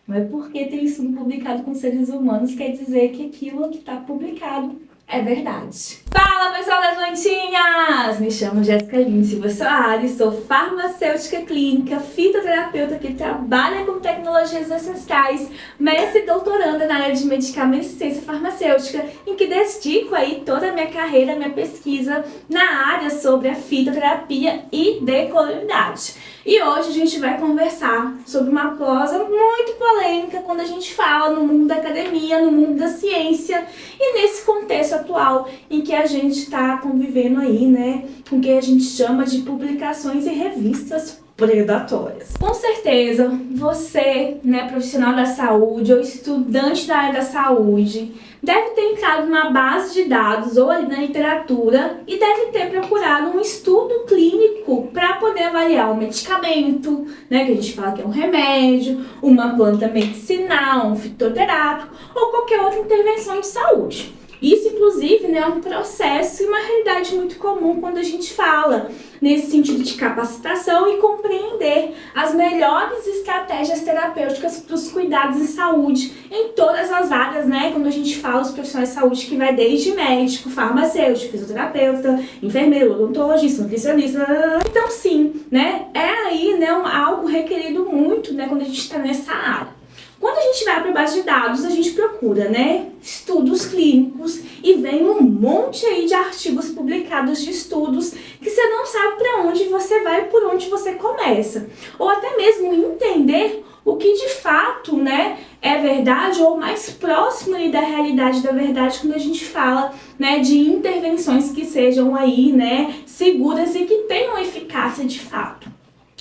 Não é porque tem estudo publicado com seres humanos quer dizer que aquilo que está publicado é verdade. Fala, pessoal das plantinhas! Me chamo Jéssica Lins Silva Soares, sou farmacêutica clínica, fitoterapeuta que trabalha com tecnologias ancestrais, mestre e doutoranda na área de medicamentos e ciência farmacêutica, em que dedico aí toda a minha carreira, minha pesquisa na área sobre a fitoterapia e decolonialidade. E hoje a gente vai conversar sobre uma prosa muito polêmica quando a gente fala no mundo da academia, no mundo da ciência e nesse contexto atual em que a gente está convivendo aí, né, com o que a gente chama de publicações e revistas predatórias. Com certeza, você, né, profissional da saúde ou estudante da área da saúde, deve ter entrado numa base de dados ou ali na literatura e deve ter procurado um estudo clínico para poder avaliar um medicamento, né, que a gente fala que é um remédio, uma planta medicinal, um fitoterápico ou qualquer outra intervenção de saúde. Isso, inclusive, né, é um processo e uma realidade muito comum quando a gente fala nesse sentido de capacitação e compreender as melhores estratégias terapêuticas para os cuidados de saúde em todas as áreas, né? Quando a gente fala os profissionais de saúde que vai desde médico, farmacêutico, fisioterapeuta, enfermeiro, odontologista, nutricionista. Então, sim, né? É aí, né, algo requerido muito, né, quando a gente está nessa área. Quando a gente vai para a base de dados, a gente procura, né, estudos clínicos e vem um monte aí de artigos publicados de estudos que você não sabe para onde você vai e por onde você começa. Ou até mesmo entender o que de fato, né, é verdade ou mais próximo ali da realidade da verdade quando a gente fala, né, de intervenções que sejam aí, né, seguras e que tenham eficácia de fato.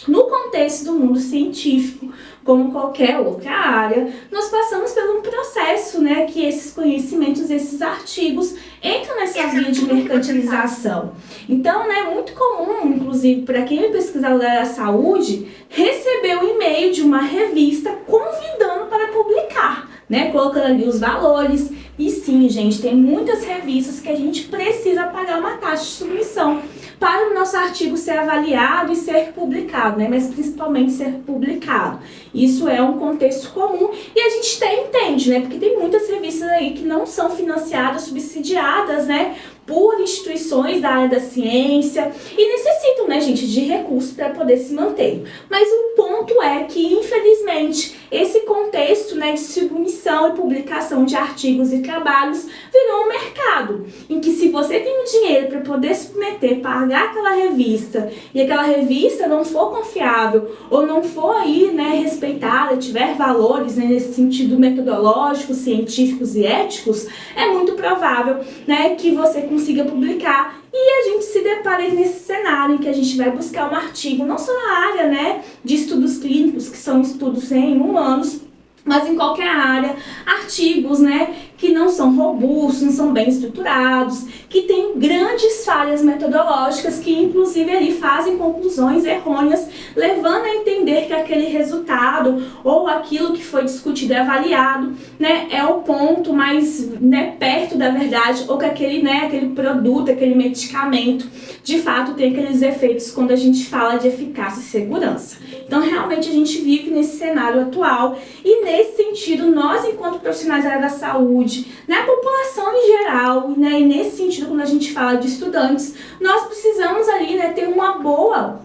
No contexto do mundo científico, como qualquer outra área, nós passamos por um processo, né, que esses conhecimentos, esses artigos entram nessa via de mercantilização. Então, né, é muito comum, inclusive, para quem é pesquisador da saúde, receber um e-mail de uma revista convidando para publicar, né, colocando ali os valores. E sim, gente, tem muitas revistas que a gente precisa pagar uma taxa de submissão para o nosso artigo ser avaliado e ser publicado, né? Mas principalmente ser publicado. Isso é um contexto comum e a gente até entende, né? Porque tem muitas revistas aí que não são financiadas, subsidiadas, né, por instituições da área da ciência e necessitam, né, gente, de recursos para poder se manter. Mas o ponto é que, infelizmente, esse contexto, né, de submissão e publicação de artigos e trabalhos virou um mercado, em que se você tem o dinheiro para poder submeter, pagar aquela revista, e aquela revista não for confiável ou não for aí, né, respeitada, tiver valores, né, nesse sentido metodológico, científicos e éticos, é muito provável, né, que você consiga publicar. E a gente se depara nesse cenário em que a gente vai buscar um artigo, não só na área, né, de estudos clínicos, que são estudos em humanos, mas em qualquer área, artigos, né, que não são robustos, não são bem estruturados, que têm grandes falhas metodológicas, que inclusive ali fazem conclusões errôneas, levando a entender que aquele resultado ou aquilo que foi discutido e avaliado, né, é o ponto mais, né, perto da verdade, ou que aquele, né, aquele produto, aquele medicamento, de fato tem aqueles efeitos quando a gente fala de eficácia e segurança. Então, realmente, a gente vive nesse cenário atual e, nesse sentido, nós, enquanto profissionais da área da saúde, na população em geral, né, e nesse sentido, quando a gente fala de estudantes, nós precisamos ali, né, ter uma boa...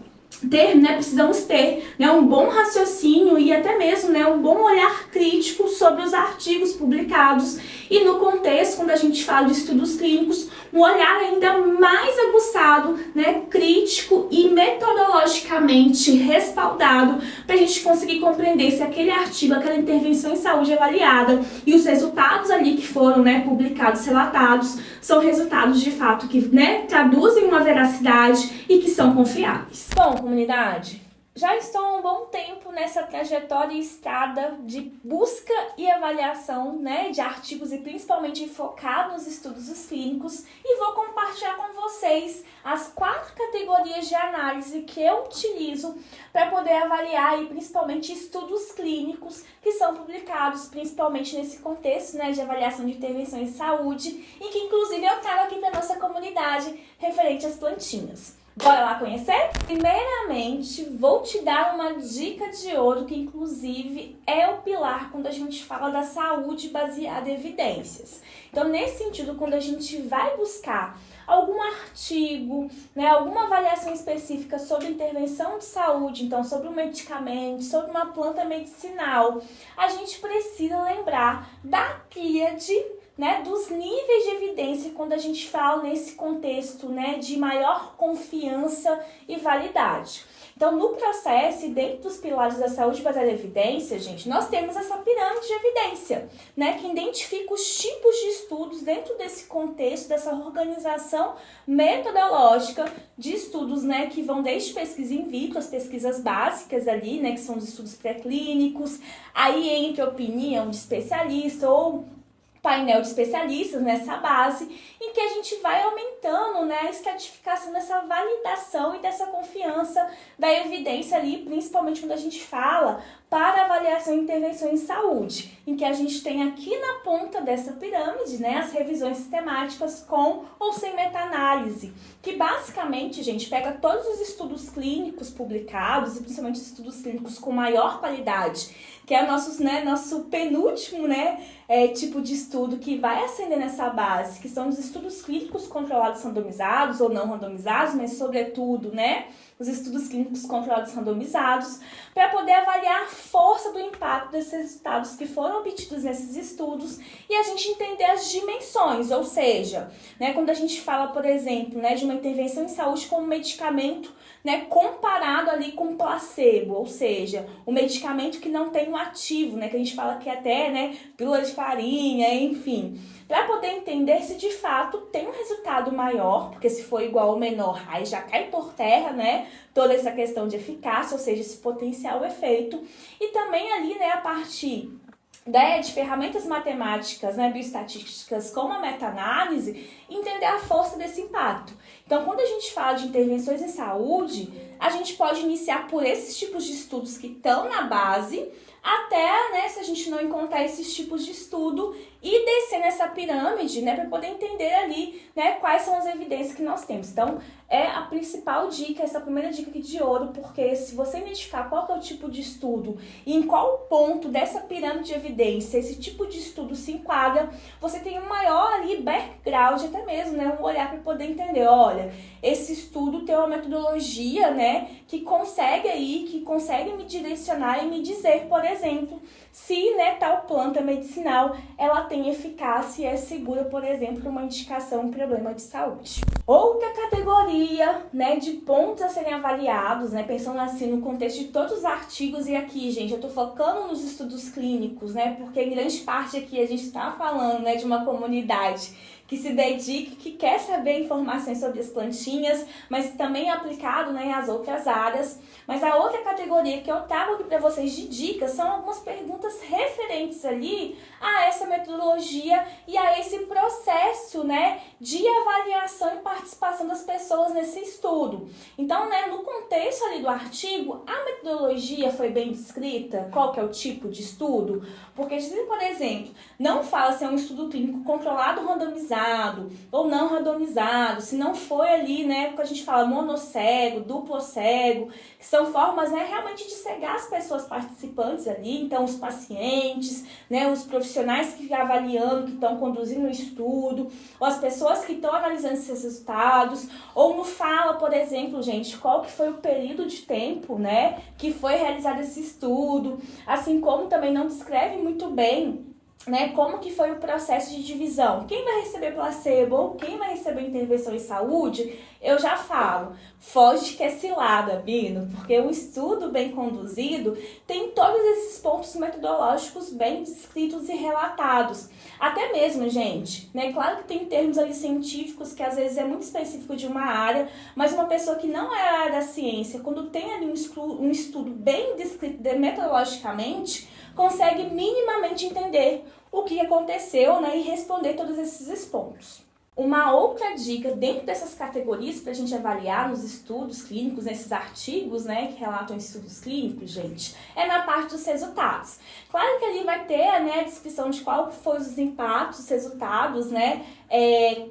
precisamos ter, né, um bom raciocínio e até mesmo, né, um bom olhar crítico sobre os artigos publicados e no contexto, quando a gente fala de estudos clínicos, um olhar ainda mais aguçado, né, crítico e metodologicamente respaldado para a gente conseguir compreender se aquele artigo, aquela intervenção em saúde avaliada e os resultados ali que foram, né, publicados, relatados, são resultados de fato que, né, traduzem uma veracidade e que são confiáveis. Bom, comunidade, já estou há um bom tempo nessa trajetória e estrada de busca e avaliação, né, de artigos e principalmente focado nos estudos clínicos e vou compartilhar com vocês as 4 categorias de análise que eu utilizo para poder avaliar e principalmente estudos clínicos que são publicados principalmente nesse contexto, né, de avaliação de intervenções de saúde e que inclusive eu trago aqui para nossa comunidade referente às plantinhas. Bora lá conhecer? Primeiramente, vou te dar uma dica de ouro que inclusive é o pilar quando a gente fala da saúde baseada em evidências. Então, nesse sentido, quando a gente vai buscar algum artigo, né, alguma avaliação específica sobre intervenção de saúde, então sobre um medicamento, sobre uma planta medicinal, a gente precisa lembrar da tríade, né, dos níveis de evidência quando a gente fala nesse contexto, né, de maior confiança e validade. Então, no processo e dentro dos pilares da saúde baseada em evidência, gente, nós temos essa pirâmide de evidência, né, que identifica os tipos de estudos dentro desse contexto, dessa organização metodológica de estudos, né, que vão desde pesquisa in vitro, as pesquisas básicas ali, né, que são os estudos pré-clínicos, aí entra a opinião de especialista ou painel de especialistas nessa base, em que a gente vai aumentando, né, a estratificação dessa validação e dessa confiança da evidência ali, principalmente quando a gente fala para avaliação e intervenção em saúde, em que a gente tem aqui na ponta dessa pirâmide, né, as revisões sistemáticas com ou sem meta-análise, que basicamente, gente, pega todos os estudos clínicos publicados, e principalmente os estudos clínicos com maior qualidade, que é nosso penúltimo, tipo de estudo que vai ascender nessa base, que são os estudos clínicos controlados randomizados ou não randomizados, mas sobretudo, os estudos clínicos controlados randomizados, para poder avaliar a força do impacto desses resultados que foram obtidos nesses estudos e a gente entender as dimensões, ou seja, quando a gente fala, por exemplo, de uma intervenção em saúde com um medicamento, comparado ali com placebo, ou seja, o medicamento que não tem um ativo, que a gente fala que até, pílula de farinha, enfim, para poder entender se de fato tem um resultado maior, porque se for igual ou menor, aí já cai por terra, toda essa questão de eficácia, ou seja, esse potencial efeito, e também ali, a partir de ferramentas matemáticas, bioestatísticas, como a meta-análise, entender a força desse impacto. Então, quando a gente fala de intervenções em saúde, a gente pode iniciar por esses tipos de estudos que estão na base, até, se a gente não encontrar esses tipos de estudo, e descer nessa pirâmide, para poder entender ali, quais são as evidências que nós temos. Então, é a principal dica, essa primeira dica aqui de ouro, porque se você identificar qual que é o tipo de estudo e em qual ponto dessa pirâmide de evidência esse tipo de estudo se enquadra, você tem um maior ali background, até mesmo, um olhar para poder entender, olha, esse estudo tem uma metodologia, que consegue me direcionar e me dizer, por exemplo, se tal planta medicinal ela tem eficácia e é segura, por exemplo, para uma indicação em problema de saúde. Outra categoria, de pontos a serem avaliados, pensando assim no contexto de todos os artigos, e aqui, gente, eu tô focando nos estudos clínicos, porque em grande parte aqui a gente está falando, de uma comunidade que se dedica, que quer saber informações sobre as plantinhas, mas também é aplicado, às outras áreas. Mas a outra categoria que eu trago aqui para vocês de dicas são algumas perguntas referentes ali a essa metodologia e a esse processo, de avaliação e participação das pessoas nesse estudo. Então, no contexto ali do artigo, a metodologia foi bem descrita, qual que é o tipo de estudo? Porque se, por exemplo, não fala se é um estudo clínico controlado, randomizado, ou não randomizado, se não foi ali, que a gente fala monocego, duplo cego, que são formas, realmente de cegar as pessoas participantes ali, então os pacientes, os profissionais que estão avaliando, que estão conduzindo o estudo, ou as pessoas que estão analisando esses resultados, ou não fala, por exemplo, gente, qual que foi o período de tempo, que foi realizado esse estudo, assim como também não descreve muito bem como que foi o processo de divisão. Quem vai receber placebo ou quem vai receber intervenção em saúde, eu já falo, foge que é cilada, Bino, porque um estudo bem conduzido tem todos esses pontos metodológicos bem descritos e relatados. Até mesmo, gente, claro que tem termos ali científicos que às vezes é muito específico de uma área, mas uma pessoa que não é a área da ciência, quando tem ali um estudo bem descrito metodologicamente, consegue minimamente entender o que aconteceu, e responder todos esses pontos. Uma outra dica dentro dessas categorias para a gente avaliar nos estudos clínicos, nesses artigos, né, que relatam estudos clínicos, gente, é na parte dos resultados. Claro que ali vai ter, né, a descrição de qual foram os impactos, os resultados, né,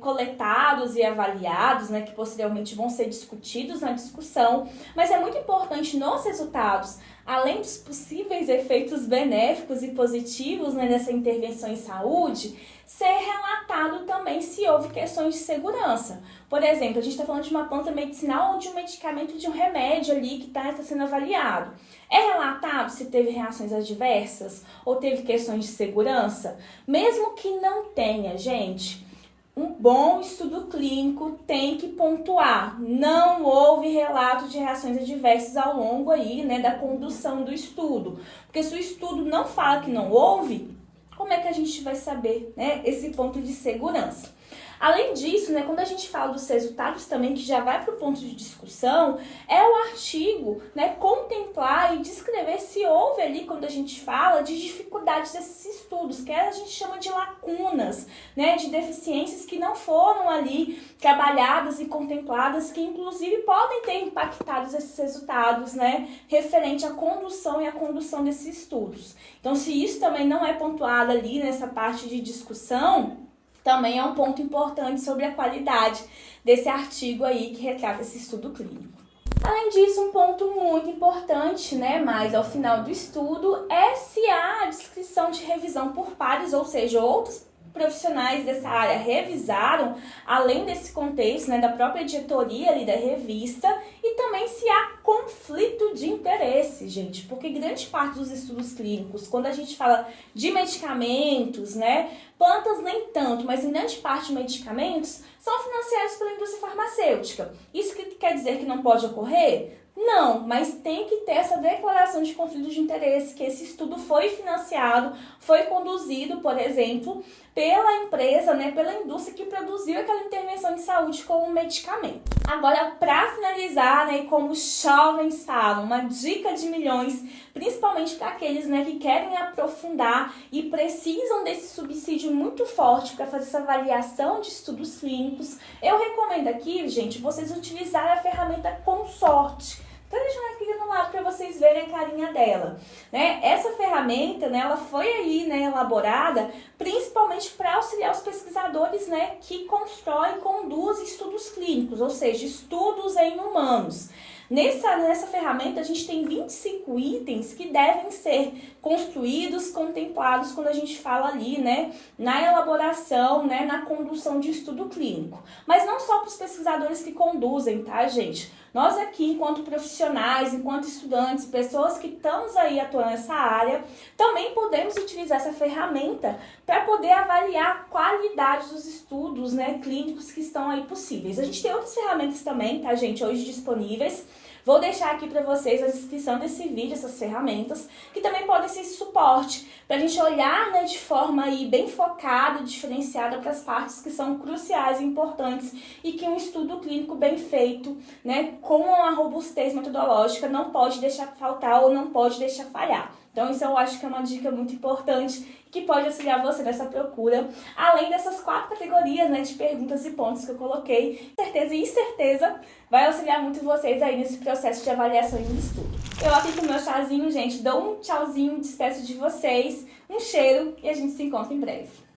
coletados e avaliados, né, que posteriormente vão ser discutidos na discussão, mas é muito importante nos resultados, além dos possíveis efeitos benéficos e positivos, né, dessa intervenção em saúde, ser relatado também se houve questões de segurança. Por exemplo, a gente está falando de uma planta medicinal ou de um medicamento, de um remédio ali que está sendo avaliado. É relatado se teve reações adversas ou teve questões de segurança? Mesmo que não tenha, gente, um bom estudo clínico tem que pontuar. Não houve relato de reações adversas ao longo aí, né, da condução do estudo. Porque se o estudo não fala que não houve, como é que a gente vai saber, né, esse ponto de segurança? Além disso, né, quando a gente fala dos resultados também, que já vai para o ponto de discussão, é o artigo, né, contemplar e descrever se houve ali, quando a gente fala de dificuldades desses estudos, que a gente chama de lacunas, né, de deficiências que não foram ali trabalhadas e contempladas, que inclusive podem ter impactado esses resultados, né, referente à condução e à condução desses estudos. Então, se isso também não é pontuado ali nessa parte de discussão, também é um ponto importante sobre a qualidade desse artigo aí que retrata esse estudo clínico. Além disso, um ponto muito importante, né, mais ao final do estudo, é se há a descrição de revisão por pares, ou seja, outros profissionais dessa área revisaram, além desse contexto, né, da própria editoria ali da revista, e também se há conflito de interesse, gente, porque grande parte dos estudos clínicos, quando a gente fala de medicamentos, né, plantas nem tanto, mas em grande parte de medicamentos, são financiados pela indústria farmacêutica. Isso quer dizer que não pode ocorrer? Não, mas tem que ter essa declaração de conflito de interesse, que esse estudo foi financiado, foi conduzido, por exemplo, pela empresa, né, pela indústria que produziu aquela intervenção em saúde com um medicamento. Agora, para finalizar, né, como os jovens falam, uma dica de milhões, principalmente para aqueles, né, que querem aprofundar e precisam desse subsídio muito forte para fazer essa avaliação de estudos clínicos, eu recomendo aqui, gente, vocês utilizarem a ferramenta Consort. Estou deixando aqui no lado para vocês verem a carinha dela, né? Essa ferramenta, né, ela foi aí, né, elaborada principalmente para auxiliar os pesquisadores, né, que constroem e conduzem estudos clínicos, ou seja, estudos em humanos. Nessa ferramenta a gente tem 25 itens que devem ser construídos, contemplados quando a gente fala ali, né, na elaboração, né, na condução de estudo clínico. Mas não só para os pesquisadores que conduzem, tá, gente? Nós aqui, enquanto profissionais, enquanto estudantes, pessoas que estamos aí atuando nessa área, também podemos utilizar essa ferramenta para poder avaliar a qualidade dos estudos, né, clínicos que estão aí possíveis. A gente tem outras ferramentas também, tá, gente, hoje disponíveis. Vou deixar aqui para vocês a descrição desse vídeo, essas ferramentas, que também podem ser esse suporte, para a gente olhar, né, de forma aí bem focada, diferenciada para as partes que são cruciais e importantes e que um estudo clínico bem feito, né, com uma robustez metodológica não pode deixar faltar ou não pode deixar falhar. Então isso eu acho que é uma dica muito importante que pode auxiliar você nessa procura, além dessas 4 categorias, né, de perguntas e pontos que eu coloquei. Certeza e incerteza vai auxiliar muito vocês aí nesse processo de avaliação e de estudo. Eu aqui com o meu chazinho, gente, dou um tchauzinho, despeço de vocês, um cheiro e a gente se encontra em breve.